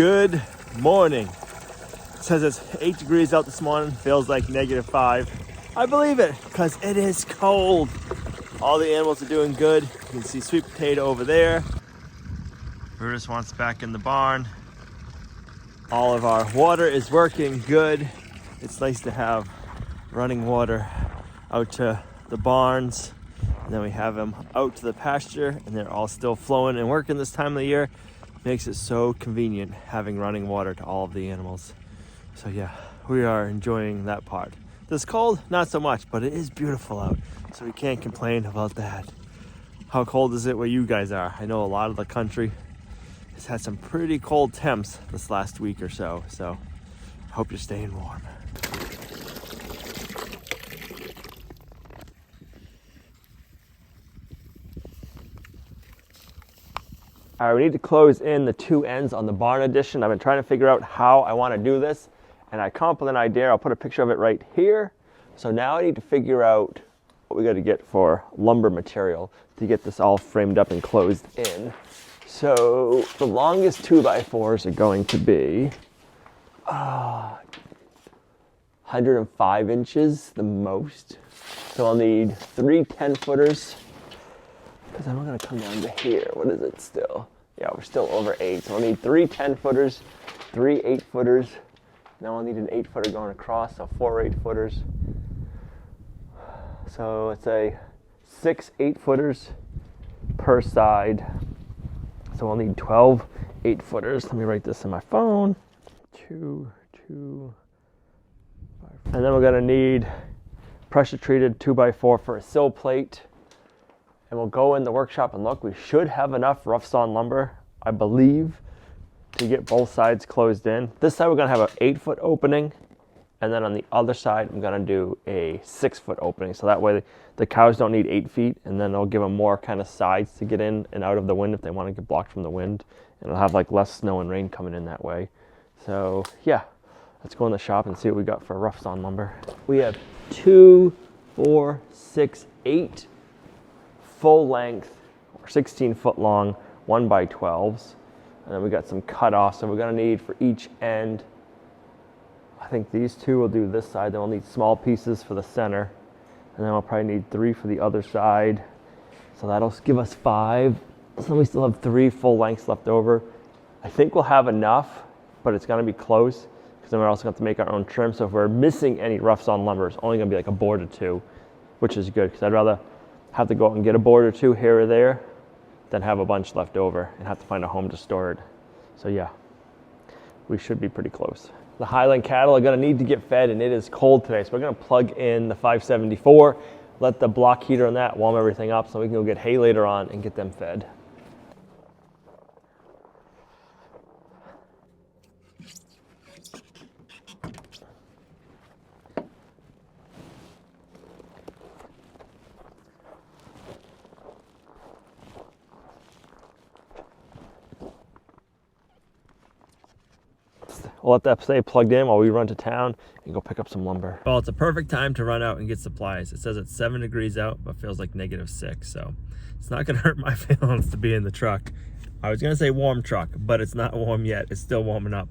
Good morning. It says it's 8 degrees out this morning, feels like -5. I believe it because it is cold. All the animals are doing good. You can see sweet potato over there. Brutus wants back in the barn. All of our water is working good. It's nice to have running water out to the barns. And then we have them out to the pasture and they're all still flowing and working this time of the year. Makes it so convenient having running water to all of the animals. So yeah, we are enjoying that part. This cold, not so much, but it is beautiful out, so we can't complain about that. How cold is it where you guys are? I know a lot of the country has had some pretty cold temps this last week or so I hope you're staying warm. All right, we need to close in the two ends on the barn addition. I've been trying to figure out how I want to do this, and I come up with an idea. I'll put a picture of it right here. So now I need to figure out what we got to get for lumber material to get this all framed up and closed in. So the longest 2x4s are going to be 105 inches, the most. So I'll need 3 10-footers. Because I'm going to come down to here. What is it still? Yeah, we're still over 8. So I'll need 3 10-footers, 3 8-footers. Now I'll need an 8-footer going across, so 4 8-footers. So let's say 6 8-footers per side. So I'll need 12 8-footers. Let me write this in my phone. 2, 2, 5. And then we're going to need pressure treated 2x4 for a sill plate. And we'll go in the workshop and look. We should have enough rough sawn lumber, I believe, to get both sides closed in. This side we're gonna have an 8-foot opening, and then on the other side I'm gonna do a 6-foot opening. So that way the cows don't need 8 feet, and then it'll give them more kind of sides to get in and out of the wind if they want to get blocked from the wind. And it'll have like less snow and rain coming in that way. So yeah, let's go in the shop and see what we got for rough sawn lumber. We have 2, 4, 6, 8 full length, or 16-foot long 1x12s, and then we got some cut-offs. So we're going to need for each end, I think these 2 will do this side. Then we'll need small pieces for the center, and then we'll probably need 3 for the other side. So that'll give us 5. So then we still have 3 full lengths left over. I think we'll have enough, but it's going to be close because then we're also going to have to make our own trim. So if we're missing any rough sawn lumber, it's only going to be like a board or 2, which is good because I'd rather have to go out and get a board or 2 here or there than have a bunch left over and have to find a home to store it. So yeah, we should be pretty close. The Highland cattle are going to need to get fed, and it is cold today, so we're going to plug in the 574, let the block heater on that warm everything up so we can go get hay later on and get them fed. We'll let that stay plugged in while we run to town and go pick up some lumber. Well, it's a perfect time to run out and get supplies. It says it's 7 degrees out, but feels like -6. So it's not gonna hurt my feelings to be in the truck. I was gonna say warm truck, but it's not warm yet. It's still warming up.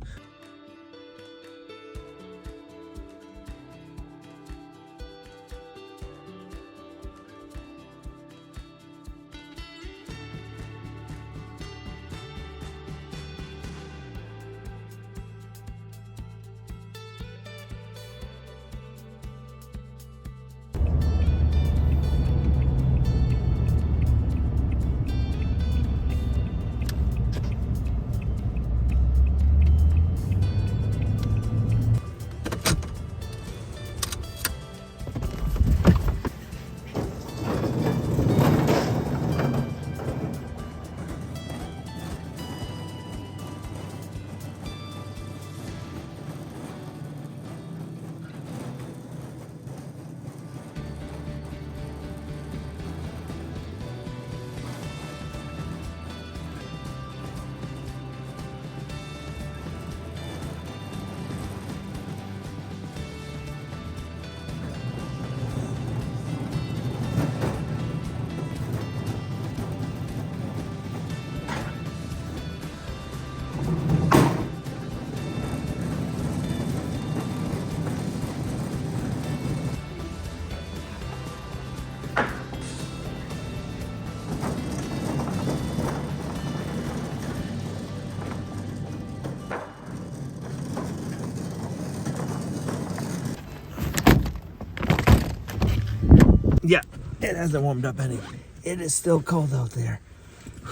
Yeah, it hasn't warmed up any. It is still cold out there.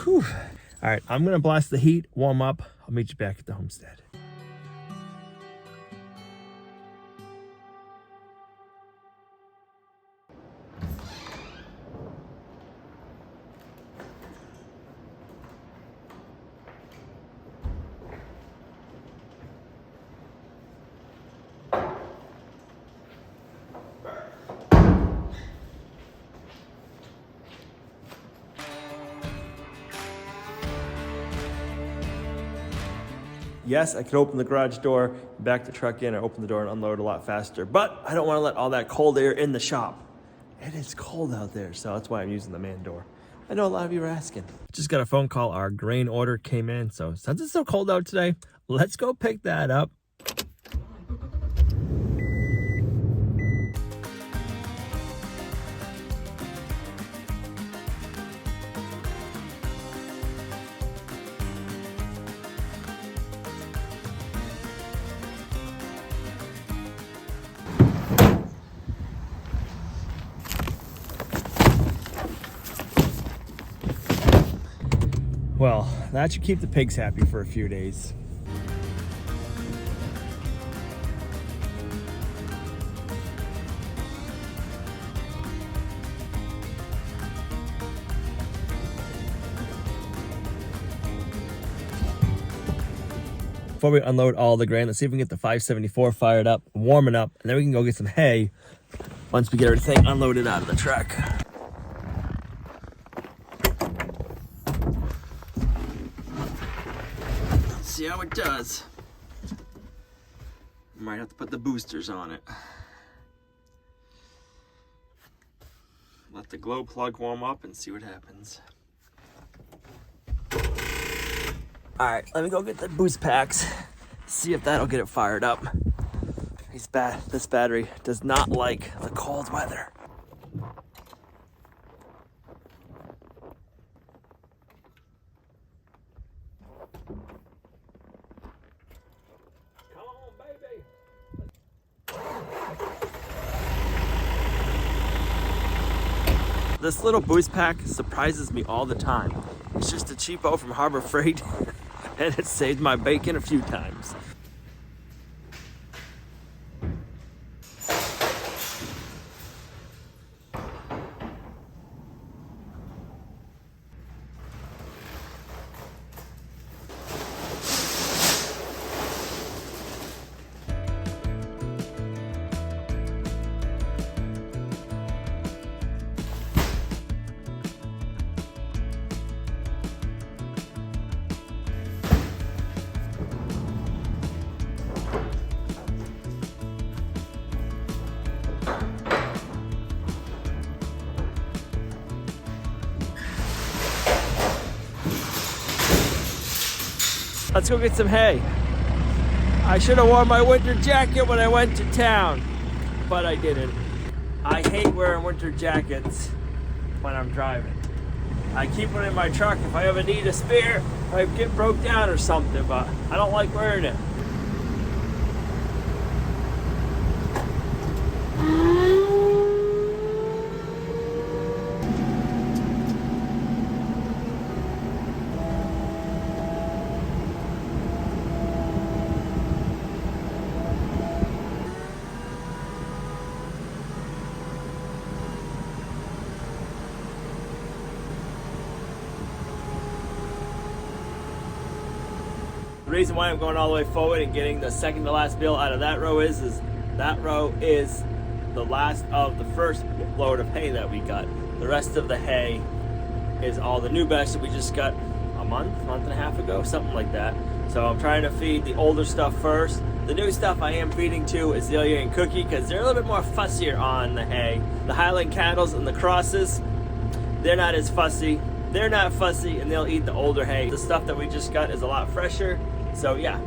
Whew. All right, I'm gonna blast the heat, warm up. I'll meet you back at the homestead. Yes, I could open the garage door, back the truck in, or open the door and unload a lot faster, but I don't want to let all that cold air in the shop. It is cold out there, so that's why I'm using the man door. I know a lot of you are asking. Just got a phone call. Our grain order came in, so since it's so cold out today, let's go pick that up. Well, that should keep the pigs happy for a few days. Before we unload all the grain, let's see if we can get the 574 fired up, warming up, and then we can go get some hay once we get everything unloaded out of the truck. See how it does. Might have to put the boosters on it. Let the glow plug warm up and see what happens. All right, let me go get the boost packs. See if that'll get it fired up. This battery does not like the cold weather. This little boost pack surprises me all the time. It's just a cheapo from Harbor Freight, and it saved my bacon a few times. Let's go get some hay. I should have worn my winter jacket when I went to town, but I didn't. I hate wearing winter jackets when I'm driving. I keep one in my truck if I ever need a spare, if I get broke down or something, but I don't like wearing it. The reason why I'm going all the way forward and getting the second to last bale out of that row is that row is the last of the first load of hay that we got. The rest of the hay is all the new batch that we just got a month and a half ago, something like that. So I'm trying to feed the older stuff first. The new stuff I am feeding to Azalea and Cookie because they're a little bit more fussier on the hay. The Highland cattles and the crosses, they're not as fussy. They're not fussy and they'll eat the older hay. The stuff that we just got is a lot fresher. So yeah,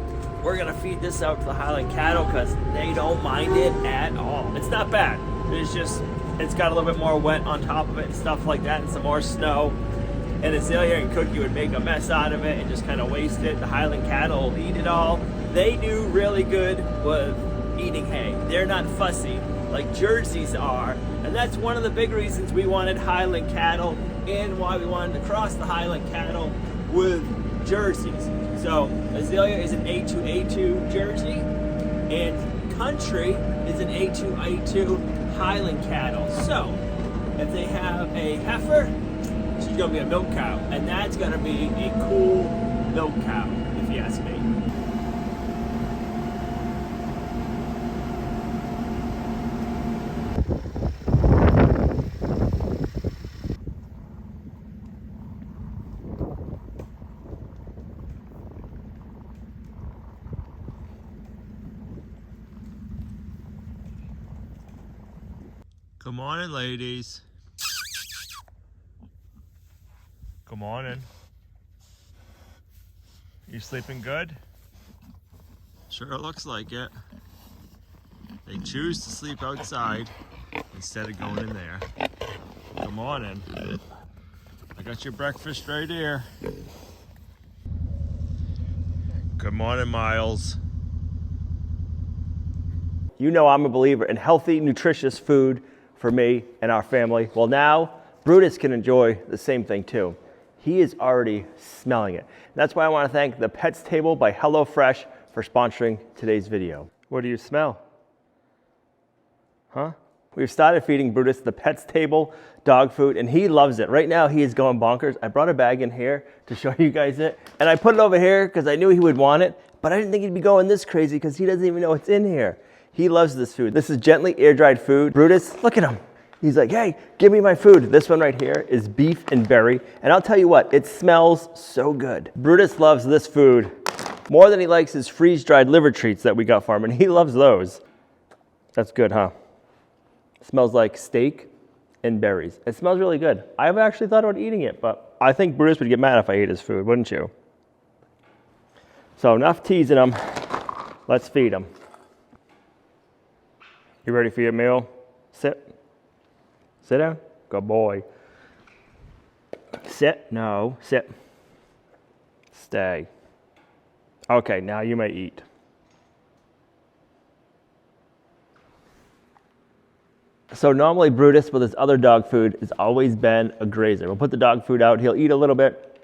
we're gonna feed this out to the Highland cattle because they don't mind it at all. It's not bad. It's just, it's got a little bit more wet on top of it and stuff like that and some more snow. And Azalea and Cookie would make a mess out of it and just kind of waste it. The Highland cattle will eat it all. They do really good with eating hay. They're not fussy. like Jerseys are. And that's one of the big reasons we wanted Highland cattle and why we wanted to cross the Highland cattle with Jerseys. So Azalea is an A2A2 Jersey, and Country is an A2A2 Highland cattle. So if they have a heifer, she's gonna be a milk cow, and that's gonna be a cool milk cow, if you ask me. Good morning, ladies. Good morning. You sleeping good? Sure looks like it. They choose to sleep outside instead of going in there. Good morning. I got your breakfast right here. Good morning, Miles. You know I'm a believer in healthy, nutritious food for me and our family. Well, now Brutus can enjoy the same thing too. He is already smelling it. And that's why I want to thank the Pets Table by HelloFresh for sponsoring today's video. What do you smell? Huh? We've started feeding Brutus the Pets Table dog food, and he loves it. Right now, he is going bonkers. I brought a bag in here to show you guys it, and I put it over here because I knew he would want it, but I didn't think he'd be going this crazy because he doesn't even know what's in here. He loves this food. This is gently air-dried food. Brutus, look at him. He's like, hey, give me my food. This one right here is beef and berry. And I'll tell you what, it smells so good. Brutus loves this food more than he likes his freeze-dried liver treats that we got for him, and he loves those. That's good, huh? It smells like steak and berries. It smells really good. I've actually thought about eating it, but I think Brutus would get mad if I ate his food, wouldn't you? So enough teasing him. Let's feed him. You ready for your meal? Sit. Sit down. Good boy. Sit. No. Sit. Stay. Okay, now you may eat. So normally Brutus with his other dog food has always been a grazer. We'll put the dog food out. He'll eat a little bit,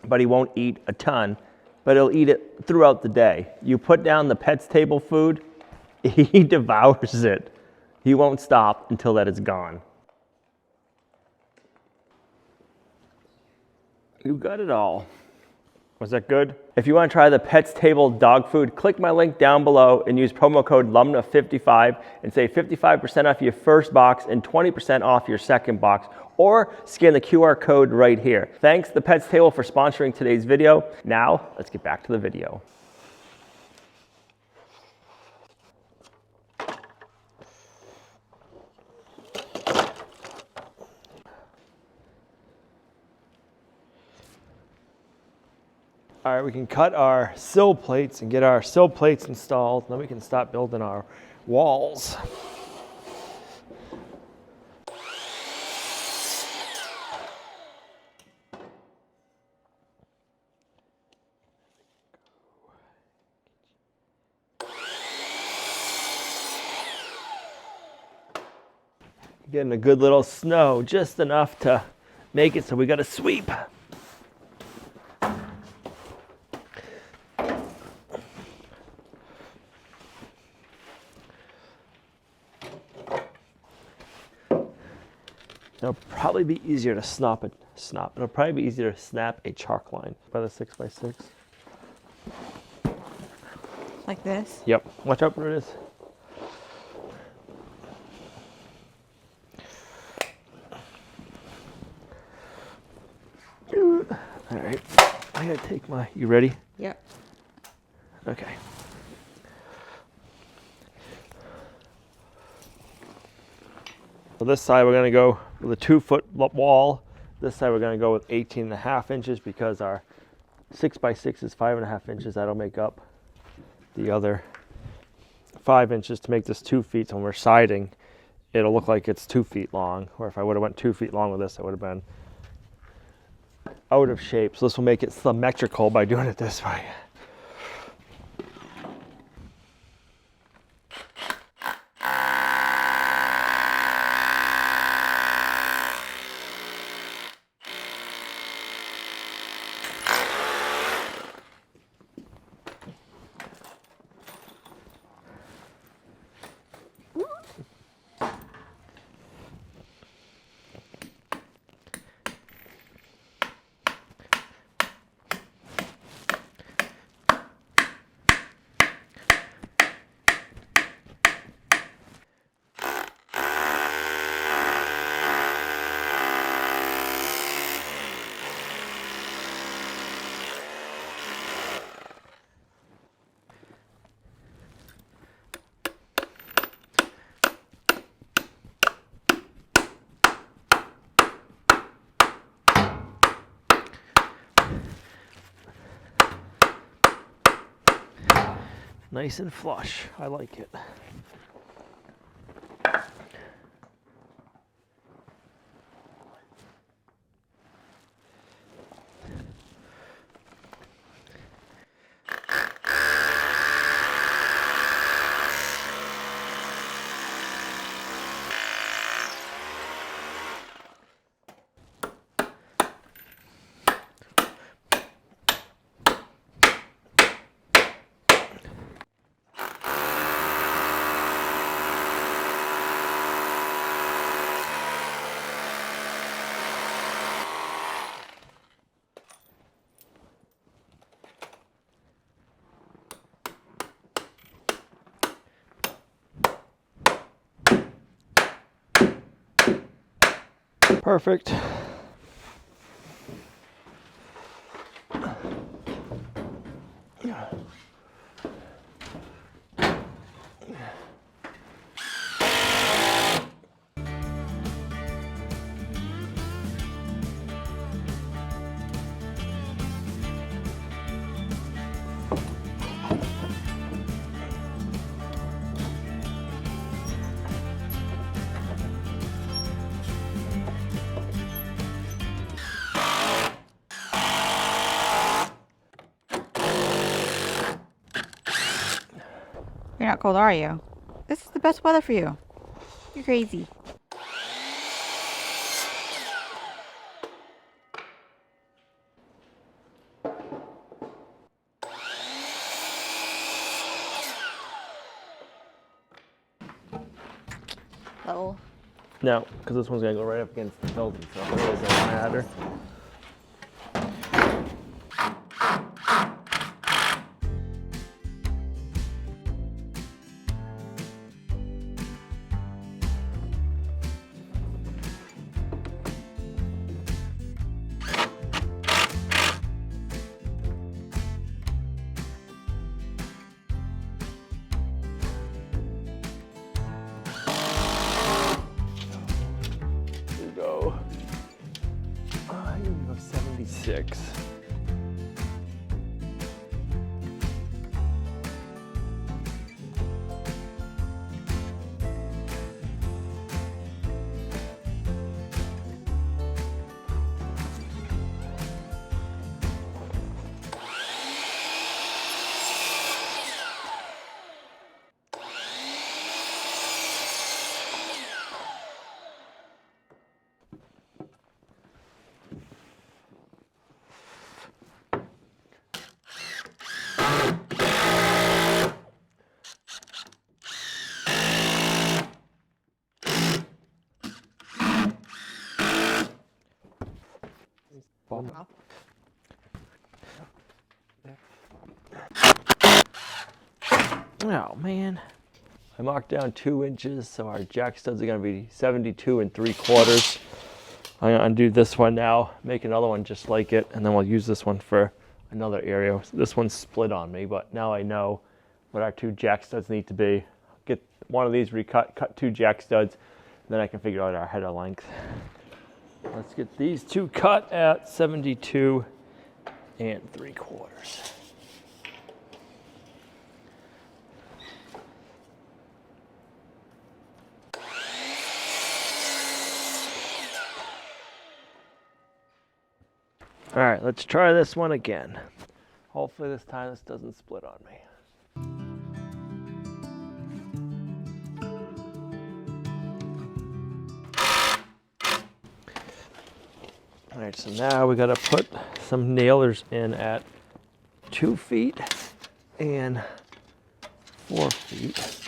but he won't eat a ton, but he'll eat it throughout the day. You put down the Pets Table food, he devours it. He won't stop until that is gone. You got it all. Was that good? If you want to try the Pets Table dog food, click my link down below and use promo code LUMNAH55 and save 55% off your first box and 20% off your second box, or scan the QR code right here. Thanks the Pets Table for sponsoring today's video. Now, let's get back to the video. All right, we can cut our sill plates and get our sill plates installed, and then we can start building our walls. Getting a good little snow, just enough to make it so we got to sweep. It'll probably be easier to It'll probably be easier to snap a chalk line by the 6x6. Like this? Yep. Watch out where it is. All right. I gotta take my. You ready? Yep. Okay. So this side we're going to go with a 2-foot wall. This side we're going to go with 18.5 inches because our 6x6 is 5.5 inches. That'll make up the other 5 inches to make this 2 feet. So when we're siding, it'll look like it's 2 feet long. Or if I would have went 2 feet long with this, it would have been out of shape. So this will make it symmetrical by doing it this way. Nice and flush. I like it. Perfect. You're not cold, are you? This is the best weather for you. You're crazy. Level. No, because this one's gonna go right up against the building, so it doesn't matter. Here we go. Here we go, 76. Oh man. I marked down 2 inches, so our jack studs are gonna be 72 3/4. I'm gonna undo this one now, make another one just like it, and then we'll use this one for another area. This one's split on me, but now I know what our 2 jack studs need to be. Get one of these recut, cut 2 jack studs, then I can figure out our header length. Let's get these 2 cut at 72 3/4. All right, let's try this one again. Hopefully this time this doesn't split on me. All right, so now we gotta put some nailers in at 2 feet and 4 feet.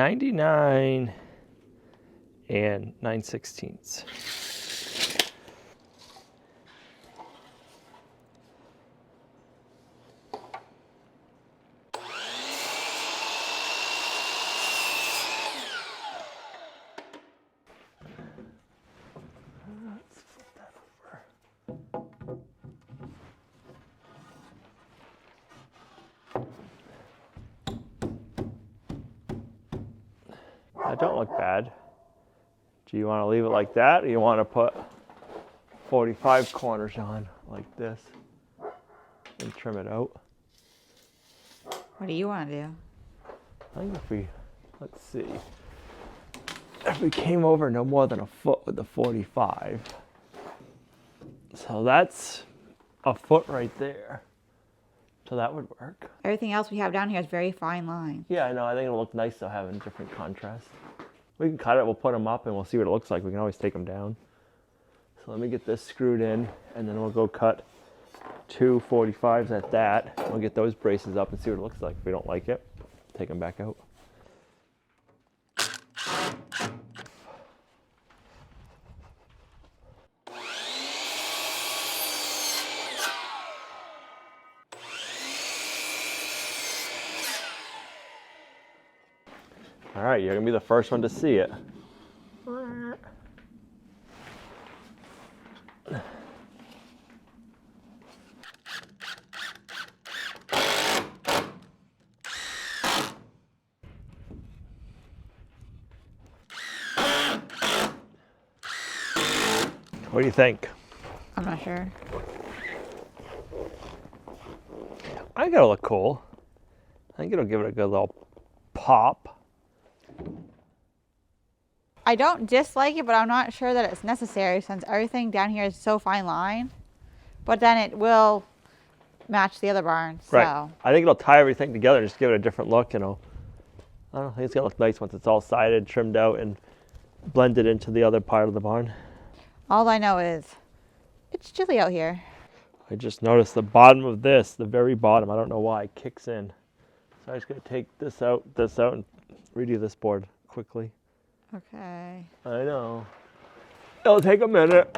99 and 9/16. Let's flip that over. That don't look bad. Do you want to leave it like that, or you want to put 45 corners on like this and trim it out? What do you want to do? I think if we, let's see, if we came over no more than a foot with the 45, so that's a foot right there. So that would work. Everything else we have down here is very fine line. Yeah, I know. I think it'll look nice though, having different contrast. We can cut it, we'll put them up, and we'll see what it looks like. We can always take them down. So let me get this screwed in, and then we'll go cut 2 45s at that. We'll get those braces up and see what it looks like. If we don't like it, take them back out. All right, you're gonna be the first one to see it. What do you think? I'm not sure. I think it'll look cool. I think it'll give it a good little pop. I don't dislike it, but I'm not sure that it's necessary since everything down here is so fine line. But then it will match the other barn. So. Right. I think it'll tie everything together and just give it a different look, you know. I don't know, I think it's gonna look nice once it's all sided, trimmed out, and blended into the other part of the barn. All I know is it's chilly out here. I just noticed the bottom of this, the very bottom, I don't know why, kicks in. So I'm just gonna take this out, and redo this board quickly. Okay. I know. It'll take a minute.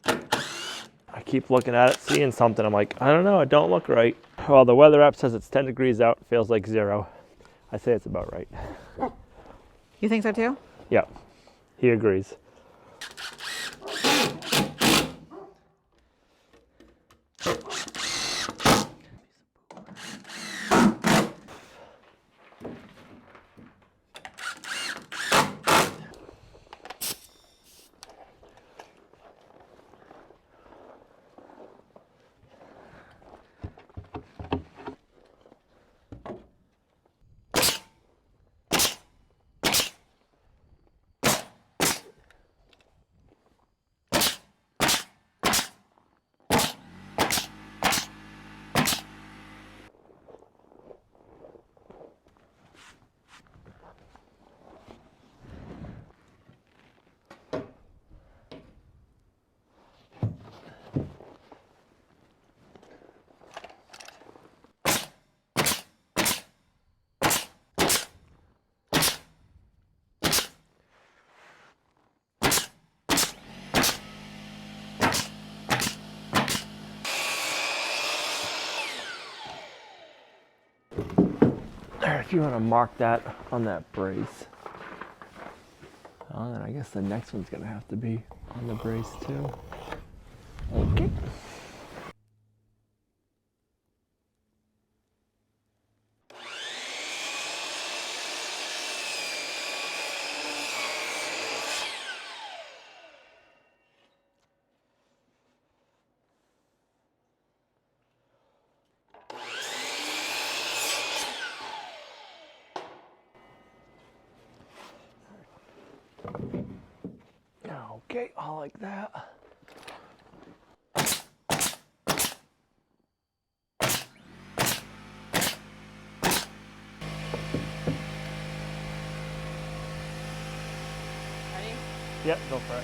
I keep looking at it, seeing something. I'm like, I don't know, it don't look right. Well, the weather app says it's 10 degrees out, feels like 0. I say it's about right. You think so too? Yeah, he agrees. If you want to mark that on that brace, then I guess the next one's going to have to be on the brace too. Okay. Okay, all like that. Ready? Yep, go for it.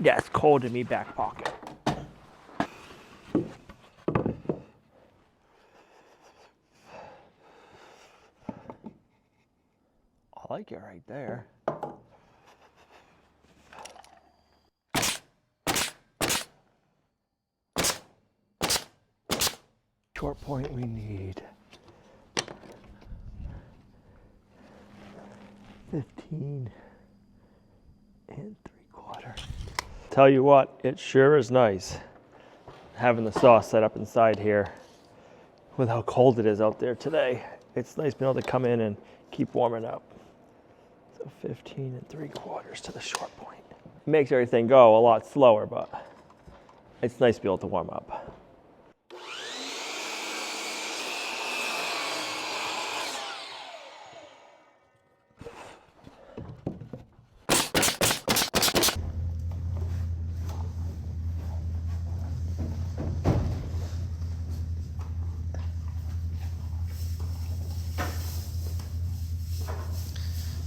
that's cold in me back pocket. I like it right there. Short point we need 15 and 3/4. Tell you what, it sure is nice having the saw set up inside here with how cold it is out there today. It's nice being able to come in and keep warming up. So 15 and 3/4 to the short point. It makes everything go a lot slower, but it's nice to be able to warm up.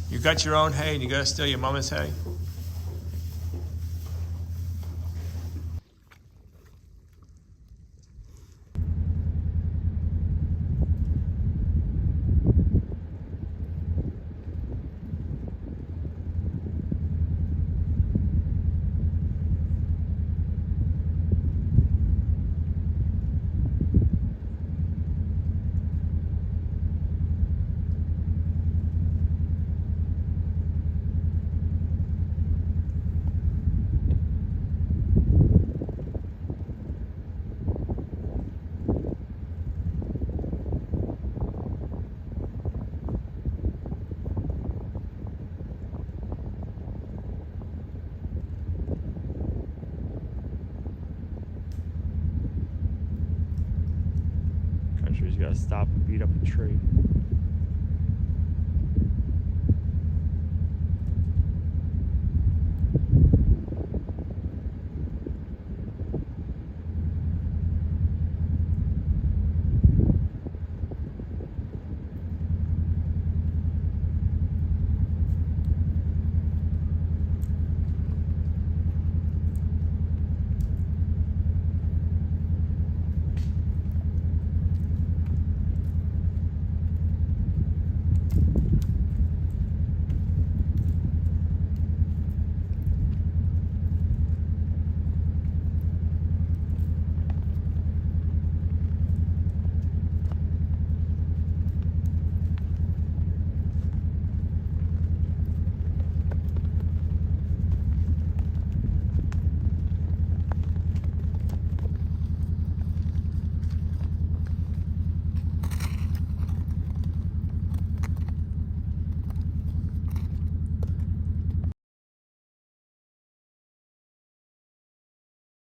You got your own hay and you gotta steal your mama's hay? Country's gotta stop and beat up a tree.